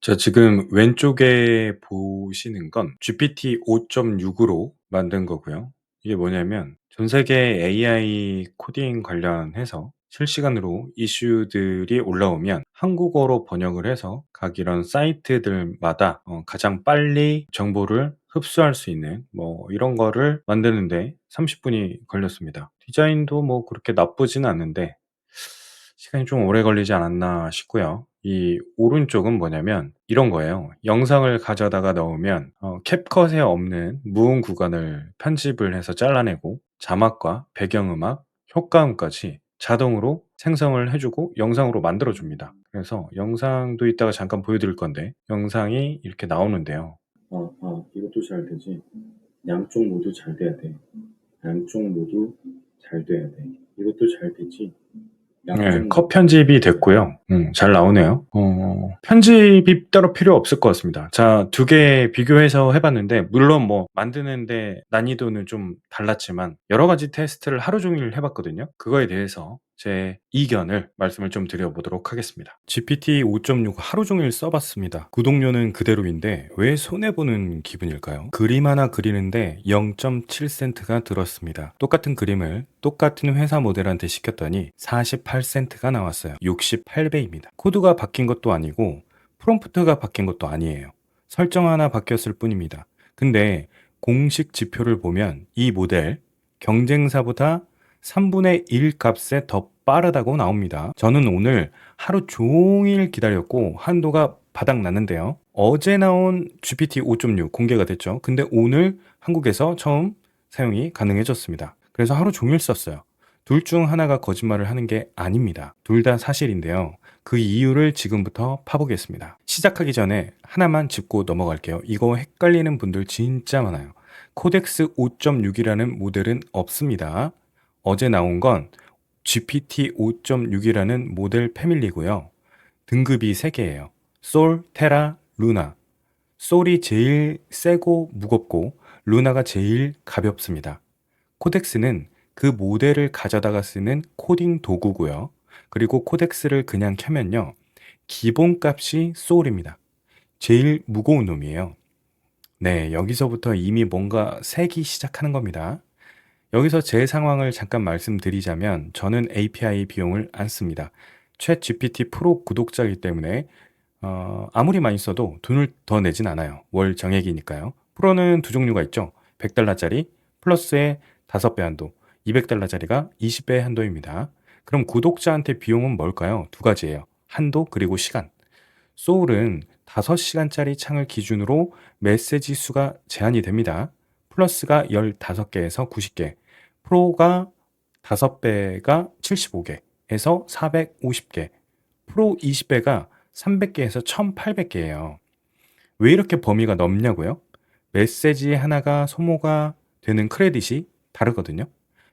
자, 지금 왼쪽에 보시는 건 GPT 5.6으로 만든 거고요. 이게 뭐냐면 전 세계 AI 코딩 관련해서 실시간으로 이슈들이 올라오면 한국어로 번역을 해서 각 이런 사이트들마다 가장 빨리 정보를 흡수할 수 있는 이런 거를 만드는데 30분이 걸렸습니다. 디자인도 그렇게 나쁘진 않은데 시간이 좀 오래 걸리지 않았나 싶고요. 이 오른쪽은 뭐냐면 이런 거예요. 영상을 가져다가 넣으면 캡컷에 없는 무음 구간을 편집을 해서 잘라내고 자막과 배경음악, 효과음까지 자동으로 생성을 해주고 영상으로 만들어줍니다. 그래서 영상도 이따가 잠깐 보여드릴 건데 영상이 이렇게 나오는데요. 이것도 잘 되지. 양쪽 모두 잘 돼야 돼. 양쪽 모두 잘 돼야 돼. 이것도 잘 되지. 네, 컷 편집이 됐고요. 잘 나오네요. 편집이 따로 필요 없을 것 같습니다. 자, 두 개 비교해서 해봤는데, 물론 만드는데 난이도는 좀 달랐지만, 여러 가지 테스트를 하루 종일 해봤거든요. 그거에 대해서 제 이견을 말씀을 좀 드려보도록 하겠습니다. GPT 5.6 하루 종일 써봤습니다. 구독료는 그대로인데, 왜 손해보는 기분일까요? 그림 하나 그리는데 0.7센트가 들었습니다. 똑같은 그림을 똑같은 회사 모델한테 시켰더니 48센트가 나왔어요. 68배입니다. 코드가 바뀐 것도 아니고 프롬프트가 바뀐 것도 아니에요. 설정 하나 바뀌었을 뿐입니다. 근데 공식 지표를 보면 이 모델 경쟁사보다 3분의 1 값에 더 빠르다고 나옵니다. 저는 오늘 하루 종일 기다렸고 한도가 바닥 났는데요. 어제 나온 GPT 5.6 공개가 됐죠. 근데 오늘 한국에서 처음 사용이 가능해졌습니다. 그래서 하루 종일 썼어요. 둘 중 하나가 거짓말을 하는 게 아닙니다. 둘 다 사실인데요. 그 이유를 지금부터 파보겠습니다. 시작하기 전에 하나만 짚고 넘어갈게요. 이거 헷갈리는 분들 진짜 많아요. 코덱스 5.6이라는 모델은 없습니다. 어제 나온 건 GPT 5.6이라는 모델 패밀리고요. 등급이 3개예요. 솔, 테라, 루나. 솔이 제일 세고 무겁고 루나가 제일 가볍습니다. 코덱스는 그 모델을 가져다가 쓰는 코딩 도구고요. 그리고 코덱스를 그냥 켜면요. 기본값이 솔입니다. 제일 무거운 놈이에요. 네, 여기서부터 이미 뭔가 새기 시작하는 겁니다. 여기서 제 상황을 잠깐 말씀드리자면 저는 API 비용을 안 씁니다. 챗 GPT 프로 구독자이기 때문에 아무리 많이 써도 돈을 더 내진 않아요. 월 정액이니까요. 프로는 두 종류가 있죠. 100달러짜리 플러스에 5배 한도, 200달러짜리가 20배 한도입니다. 그럼 구독자한테 비용은 뭘까요? 두 가지예요. 한도 그리고 시간. 소울은 5시간짜리 창을 기준으로 메시지 수가 제한이 됩니다. 플러스가 15개에서 90개, 프로가 5배가 75개에서 450개, 프로 20배가 300개에서 1800개예요. 왜 이렇게 범위가 넓냐고요? 메시지 하나가 소모가 되는 크레딧이 다르거든요.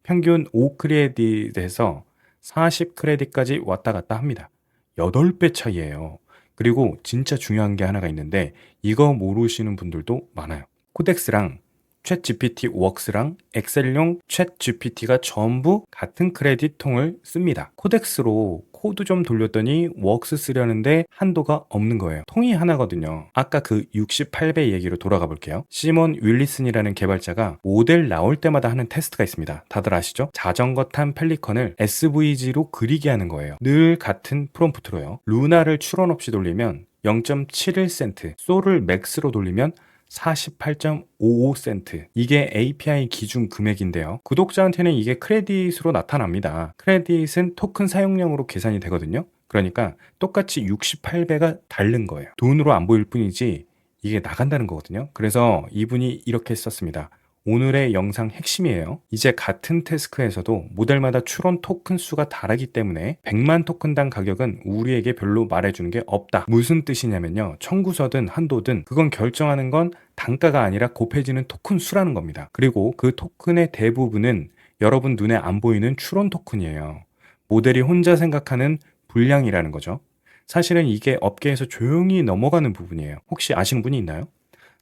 평균 5크레딧에서 40크레딧까지 왔다 갔다 합니다. 8배 차이예요. 그리고 진짜 중요한 게 하나가 있는데 이거 모르시는 분들도 많아요. 코덱스랑 챗 GPT 웍스랑 엑셀용 챗 GPT가 전부 같은 크레딧 통을 씁니다. 코덱스로 코드 좀 돌렸더니 웍스 쓰려는데 한도가 없는 거예요. 통이 하나거든요. 아까 그 68배 얘기로 돌아가 볼게요. 시몬 윌리슨이라는 개발자가 모델 나올 때마다 하는 테스트가 있습니다. 다들 아시죠? 자전거 탄 펠리컨을 SVG로 그리게 하는 거예요. 늘 같은 프롬프트로요. 루나를 추론 없이 돌리면 0.71센트, 솔을 맥스로 돌리면 48.55센트. 이게 API 기준 금액인데요. 구독자한테는 이게 크레딧으로 나타납니다. 크레딧은 토큰 사용량으로 계산이 되거든요. 그러니까 똑같이 68배가 다른 거예요. 돈으로 안 보일 뿐이지 이게 나간다는 거거든요. 그래서 이분이 이렇게 썼습니다. 오늘의 영상 핵심이에요. 이제 같은 태스크에서도 모델마다 추론 토큰 수가 다르기 때문에 100만 토큰당 가격은 우리에게 별로 말해주는 게 없다. 무슨 뜻이냐면요. 청구서든 한도든 그건 결정하는 건 단가가 아니라 곱해지는 토큰 수라는 겁니다. 그리고 그 토큰의 대부분은 여러분 눈에 안 보이는 추론 토큰이에요. 모델이 혼자 생각하는 분량이라는 거죠. 사실은 이게 업계에서 조용히 넘어가는 부분이에요. 혹시 아시는 분이 있나요?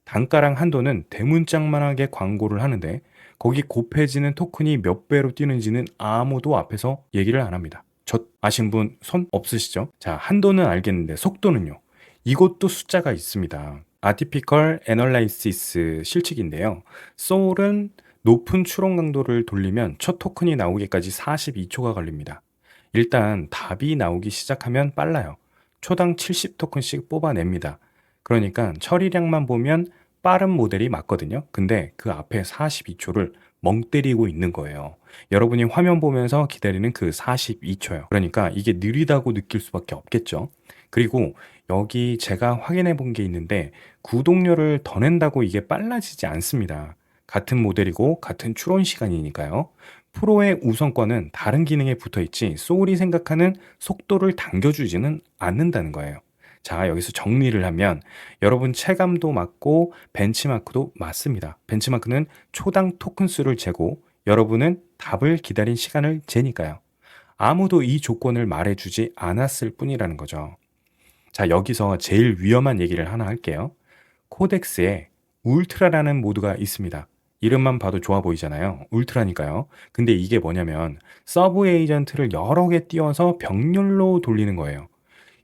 단가랑 한도는 대문짝만하게 광고를 하는데 거기 곱해지는 토큰이 몇 배로 뛰는지는 아무도 앞에서 얘기를 안 합니다. 저 아신 분 손 없으시죠? 자, 한도는 알겠는데 속도는요? 이것도 숫자가 있습니다. Atypical Analysis 실칙인데요. 소울은 높은 추론 강도를 돌리면 첫 토큰이 나오기까지 42초가 걸립니다. 일단 답이 나오기 시작하면 빨라요. 초당 70 토큰씩 뽑아냅니다. 그러니까 처리량만 보면 빠른 모델이 맞거든요. 근데 그 앞에 42초를 멍 때리고 있는 거예요. 여러분이 화면 보면서 기다리는 그 42초요. 그러니까 이게 느리다고 느낄 수밖에 없겠죠. 그리고 여기 제가 확인해 본 게 있는데 구독료를 더 낸다고 이게 빨라지지 않습니다. 같은 모델이고 같은 추론 시간이니까요. 프로의 우선권은 다른 기능에 붙어 있지 소울이 생각하는 속도를 당겨주지는 않는다는 거예요. 자, 여기서 정리를 하면 여러분 체감도 맞고 벤치마크도 맞습니다. 벤치마크는 초당 토큰 수를 재고 여러분은 답을 기다린 시간을 재니까요. 아무도 이 조건을 말해주지 않았을 뿐이라는 거죠. 자, 여기서 제일 위험한 얘기를 하나 할게요. 코덱스에 울트라라는 모드가 있습니다. 이름만 봐도 좋아 보이잖아요. 울트라니까요. 근데 이게 뭐냐면 서브 에이전트를 여러 개 띄워서 병렬로 돌리는 거예요.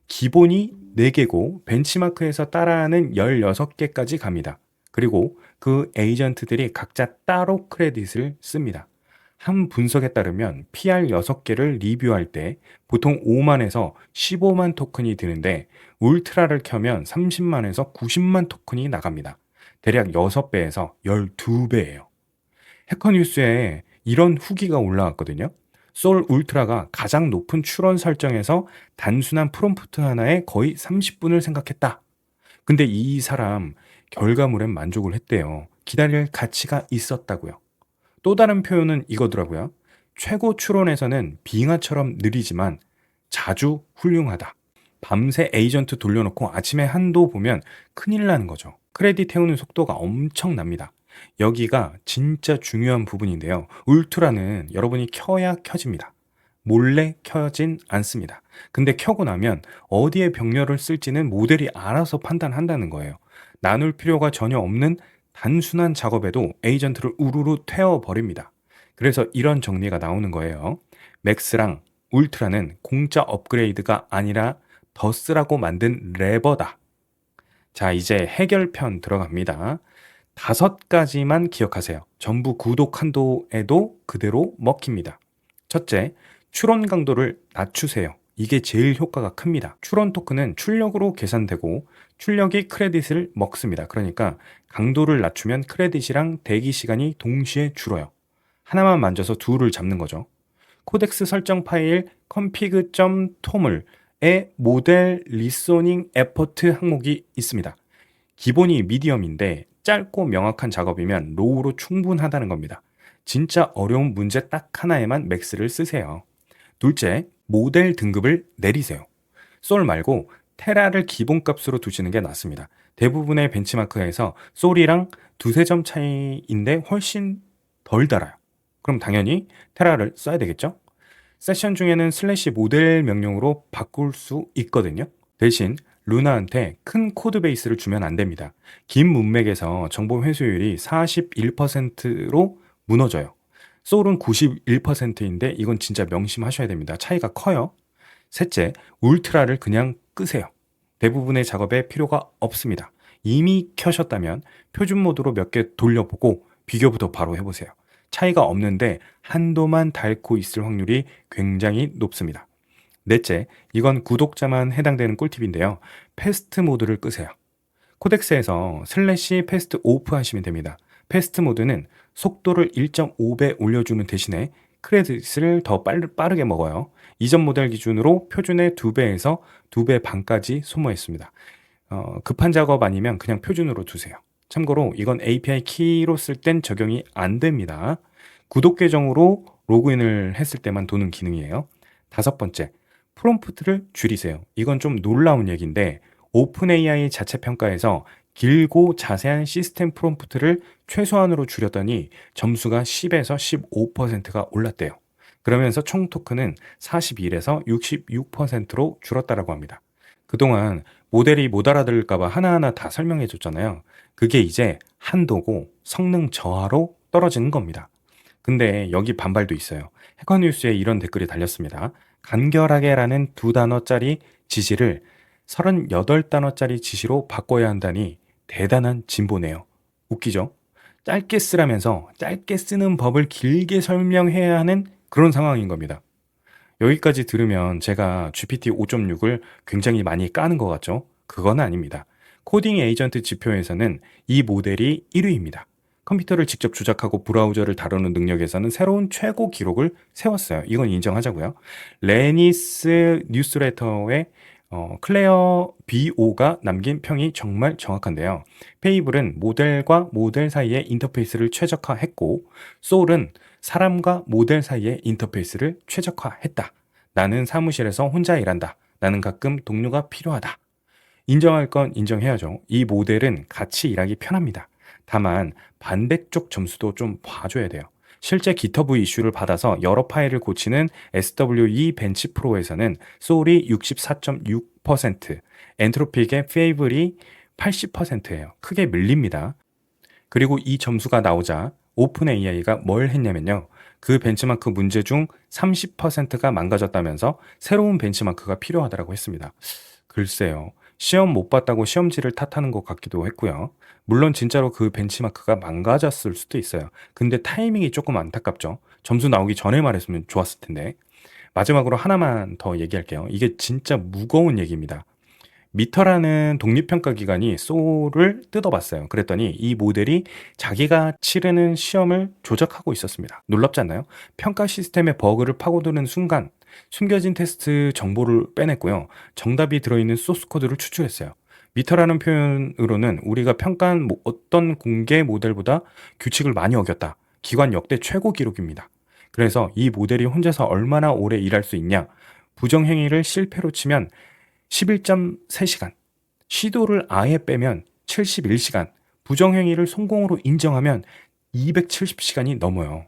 기본이 4개고 벤치마크에서 따라하는 16개까지 갑니다. 그리고 그 에이전트들이 각자 따로 크레딧을 씁니다. 한 분석에 따르면 PR 6개를 리뷰할 때 보통 5만에서 15만 토큰이 드는데 울트라를 켜면 30만에서 90만 토큰이 나갑니다. 대략 6배에서 12배예요. 해커뉴스에 이런 후기가 올라왔거든요. 소울 울트라가 가장 높은 추론 설정에서 단순한 프롬프트 하나에 거의 30분을 생각했다. 근데 이 사람 결과물엔 만족을 했대요. 기다릴 가치가 있었다고요. 또 다른 표현은 이거더라고요. 최고 추론에서는 빙하처럼 느리지만 자주 훌륭하다. 밤새 에이전트 돌려놓고 아침에 한도 보면 큰일 나는 거죠. 크레딧 태우는 속도가 엄청납니다. 여기가 진짜 중요한 부분인데요. 울트라는 여러분이 켜야 켜집니다. 몰래 켜진 않습니다. 근데 켜고 나면 어디에 병렬을 쓸지는 모델이 알아서 판단한다는 거예요. 나눌 필요가 전혀 없는 단순한 작업에도 에이전트를 우르르 태워버립니다. 그래서 이런 정리가 나오는 거예요. 맥스랑 울트라는 공짜 업그레이드가 아니라 더 쓰라고 만든 레버다. 자, 이제 해결편 들어갑니다. 5가지만 기억하세요. 전부 구독 한도에도 그대로 먹힙니다. 첫째, 추론 강도를 낮추세요. 이게 제일 효과가 큽니다. 추론 토큰은 출력으로 계산되고 출력이 크레딧을 먹습니다. 그러니까 강도를 낮추면 크레딧이랑 대기 시간이 동시에 줄어요. 하나만 만져서 둘을 잡는 거죠. 코덱스 설정 파일 config.toml에 모델 리소닝 에포트 항목이 있습니다. 기본이 미디엄인데 짧고 명확한 작업이면 로우로 충분하다는 겁니다. 진짜 어려운 문제 딱 하나에만 맥스를 쓰세요. 둘째, 모델 등급을 내리세요. 솔 말고 테라를 기본값으로 두시는 게 낫습니다. 대부분의 벤치마크에서 솔이랑 두세 점 차이인데 훨씬 덜 달아요. 그럼 당연히 테라를 써야 되겠죠? 세션 중에는 슬래시 모델 명령으로 바꿀 수 있거든요. 대신 루나한테 큰 코드 베이스를 주면 안 됩니다. 긴 문맥에서 정보 회수율이 41%로 무너져요. 소울은 91%인데 이건 진짜 명심하셔야 됩니다. 차이가 커요. 셋째, 울트라를 그냥 끄세요. 대부분의 작업에 필요가 없습니다. 이미 켜셨다면 표준 모드로 몇 개 돌려보고 비교부터 바로 해보세요. 차이가 없는데 한도만 닳고 있을 확률이 굉장히 높습니다. 넷째, 이건 구독자만 해당되는 꿀팁인데요. 패스트 모드를 끄세요. 코덱스에서 슬래시 패스트 오프 하시면 됩니다. 패스트 모드는 속도를 1.5배 올려주는 대신에 크레딧을 더 빠르게 먹어요. 이전 모델 기준으로 표준의 2배에서 2배 반까지 소모했습니다. 급한 작업 아니면 그냥 표준으로 두세요. 참고로 이건 API 키로 쓸 땐 적용이 안 됩니다. 구독 계정으로 로그인을 했을 때만 도는 기능이에요. 5번째, 프롬프트를 줄이세요. 이건 좀 놀라운 얘기인데 오픈AI 자체 평가에서 길고 자세한 시스템 프롬프트를 최소한으로 줄였더니 점수가 10에서 15%가 올랐대요. 그러면서 총 토큰은 41에서 66%로 줄었다라고 합니다. 그동안 모델이 못 알아들을까봐 하나하나 다 설명해 줬잖아요. 그게 이제 한도고 성능 저하로 떨어지는 겁니다. 근데 여기 반발도 있어요. 해커뉴스에 이런 댓글이 달렸습니다. 간결하게라는 2단어짜리 지시를 38단어짜리 지시로 바꿔야 한다니 대단한 진보네요. 웃기죠? 짧게 쓰라면서 짧게 쓰는 법을 길게 설명해야 하는 그런 상황인 겁니다. 여기까지 들으면 제가 GPT 5.6을 굉장히 많이 까는 것 같죠? 그건 아닙니다. 코딩 에이전트 지표에서는 이 모델이 1위입니다. 컴퓨터를 직접 조작하고 브라우저를 다루는 능력에서는 새로운 최고 기록을 세웠어요. 이건 인정하자고요. 레니스 뉴스레터의 클레어 BO가 남긴 평이 정말 정확한데요. 페이블은 모델과 모델 사이의 인터페이스를 최적화했고, 소울은 사람과 모델 사이의 인터페이스를 최적화했다. 나는 사무실에서 혼자 일한다. 나는 가끔 동료가 필요하다. 인정할 건 인정해야죠. 이 모델은 같이 일하기 편합니다. 다만 반대쪽 점수도 좀 봐줘야 돼요. 실제 GitHub 이슈를 받아서 여러 파일을 고치는 SWE 벤치 프로에서는 소울이 64.6%, 엔트로픽의 페이블이 80%예요. 크게 밀립니다. 그리고 이 점수가 나오자 오픈 AI가 뭘 했냐면요. 그 벤치마크 문제 중 30%가 망가졌다면서 새로운 벤치마크가 필요하다고 했습니다. 글쎄요. 시험 못 봤다고 시험지를 탓하는 것 같기도 했고요. 물론 진짜로 그 벤치마크가 망가졌을 수도 있어요. 근데 타이밍이 조금 안타깝죠. 점수 나오기 전에 말했으면 좋았을 텐데. 마지막으로 하나만 더 얘기할게요. 이게 진짜 무거운 얘기입니다. 미터라는 독립평가 기관이 소울을 뜯어봤어요. 그랬더니 이 모델이 자기가 치르는 시험을 조작하고 있었습니다. 놀랍지 않나요? 평가 시스템의 버그를 파고드는 순간 숨겨진 테스트 정보를 빼냈고요. 정답이 들어있는 소스 코드를 추출했어요. 미터라는 표현으로는 우리가 평가한 어떤 공개 모델보다 규칙을 많이 어겼다. 기관 역대 최고 기록입니다. 그래서 이 모델이 혼자서 얼마나 오래 일할 수 있냐? 부정행위를 실패로 치면 11.3시간, 시도를 아예 빼면 71시간, 부정행위를 성공으로 인정하면 270시간이 넘어요.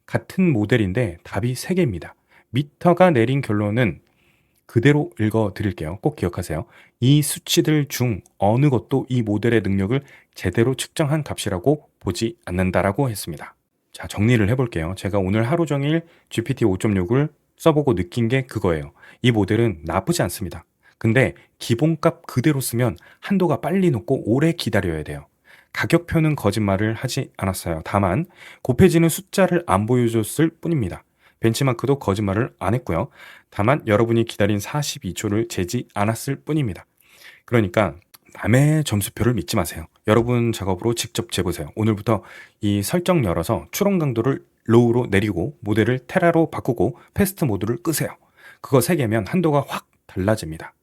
같은 모델인데 답이 3개입니다. 미터가 내린 결론은 그대로 읽어 드릴게요. 꼭 기억하세요. 이 수치들 중 어느 것도 이 모델의 능력을 제대로 측정한 값이라고 보지 않는다라고 했습니다. 자, 정리를 해볼게요. 제가 오늘 하루 종일 GPT 5.6을 써보고 느낀 게 그거예요. 이 모델은 나쁘지 않습니다. 근데 기본값 그대로 쓰면 한도가 빨리 높고 오래 기다려야 돼요. 가격표는 거짓말을 하지 않았어요. 다만 곱해지는 숫자를 안 보여줬을 뿐입니다. 벤치마크도 거짓말을 안 했고요. 다만 여러분이 기다린 42초를 재지 않았을 뿐입니다. 그러니까 남의 점수표를 믿지 마세요. 여러분 작업으로 직접 재보세요. 오늘부터 이 설정 열어서 추론 강도를 로우로 내리고 모델을 테라로 바꾸고 패스트 모드를 끄세요. 그거 3개면 한도가 확 달라집니다.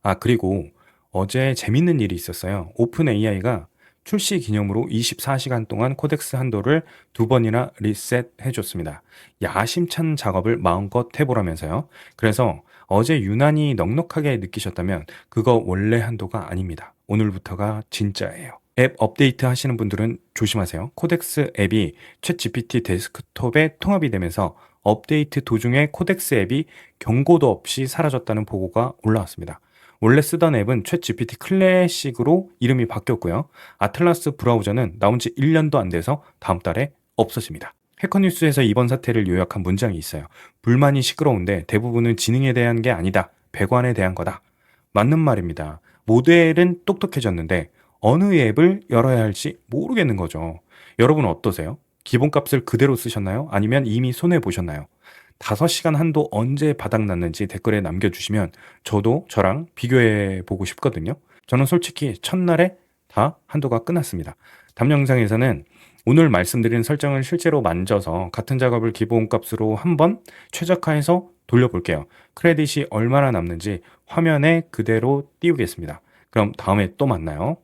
아, 그리고 어제 재밌는 일이 있었어요. 오픈 AI가 출시 기념으로 24시간 동안 코덱스 한도를 2번이나 리셋해 줬습니다. 야심찬 작업을 마음껏 해보라면서요. 그래서 어제 유난히 넉넉하게 느끼셨다면 그거 원래 한도가 아닙니다. 오늘부터가 진짜예요. 앱 업데이트 하시는 분들은 조심하세요. 코덱스 앱이 챗GPT 데스크톱에 통합이 되면서 업데이트 도중에 코덱스 앱이 경고도 없이 사라졌다는 보고가 올라왔습니다. 원래 쓰던 앱은 챗GPT 클래식으로 이름이 바뀌었고요. 아틀라스 브라우저는 나온 지 1년도 안 돼서 다음 달에 없어집니다. 해커뉴스에서 이번 사태를 요약한 문장이 있어요. 불만이 시끄러운데 대부분은 지능에 대한 게 아니다. 배관에 대한 거다. 맞는 말입니다. 모델은 똑똑해졌는데 어느 앱을 열어야 할지 모르겠는 거죠. 여러분 어떠세요? 기본값을 그대로 쓰셨나요? 아니면 이미 손해보셨나요? 5시간 한도 언제 바닥났는지 댓글에 남겨주시면 저도 저랑 비교해 보고 싶거든요. 저는 솔직히 첫날에 다 한도가 끝났습니다. 다음 영상에서는 오늘 말씀드린 설정을 실제로 만져서 같은 작업을 기본값으로 한번 최적화해서 돌려볼게요. 크레딧이 얼마나 남는지 화면에 그대로 띄우겠습니다. 그럼 다음에 또 만나요.